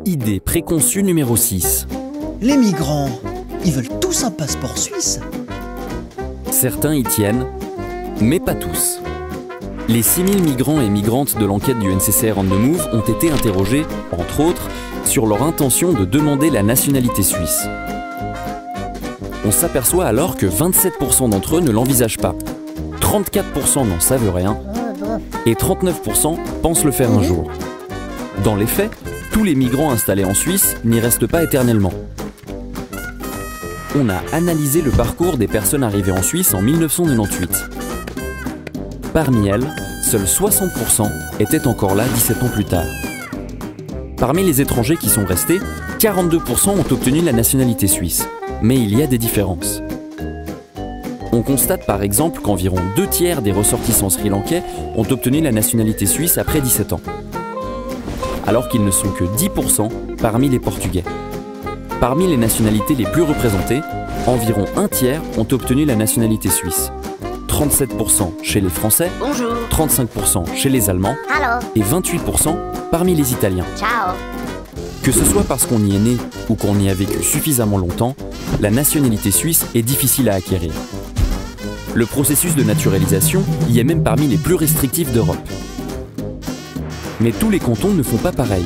Idée préconçue numéro 6. Les migrants, ils veulent tous un passeport suisse. Certains y tiennent, mais pas tous. Les 6000 migrants et migrantes de l'enquête du NCCR On The Move ont été interrogés, entre autres, sur leur intention de demander la nationalité suisse. On s'aperçoit alors que 27% d'entre eux ne l'envisagent pas, 34% n'en savent rien et 39% pensent le faire un jour. Dans les faits, tous les migrants installés en Suisse n'y restent pas éternellement. On a analysé le parcours des personnes arrivées en Suisse en 1998. Parmi elles, seuls 60% étaient encore là 17 ans plus tard. Parmi les étrangers qui sont restés, 42% ont obtenu la nationalité suisse. Mais il y a des différences. On constate par exemple qu'environ 2/3 des ressortissants sri-lankais ont obtenu la nationalité suisse après 17 ans, alors qu'ils ne sont que 10% parmi les Portugais. Parmi les nationalités les plus représentées, environ 1/3 ont obtenu la nationalité suisse. 37% chez les Français, Bonjour. 35% chez les Allemands et 28% parmi les Italiens. Ciao. Que ce soit parce qu'on y est né ou qu'on y a vécu suffisamment longtemps, la nationalité suisse est difficile à acquérir. Le processus de naturalisation y est même parmi les plus restrictifs d'Europe. Mais tous les cantons ne font pas pareil.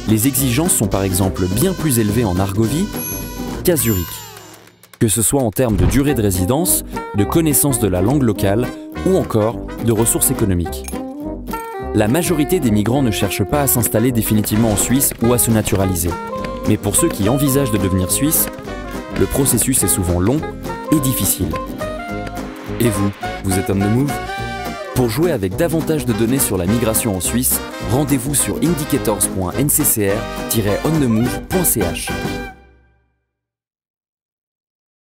Les exigences sont par exemple bien plus élevées en Argovie qu'à Zurich. Que ce soit en termes de durée de résidence, de connaissance de la langue locale ou encore de ressources économiques. La majorité des migrants ne cherchent pas à s'installer définitivement en Suisse ou à se naturaliser. Mais pour ceux qui envisagent de devenir suisses, le processus est souvent long et difficile. Et vous, vous êtes on the move? Pour jouer avec davantage de données sur la migration en Suisse, rendez-vous sur indicators.nccr-onthemove.ch.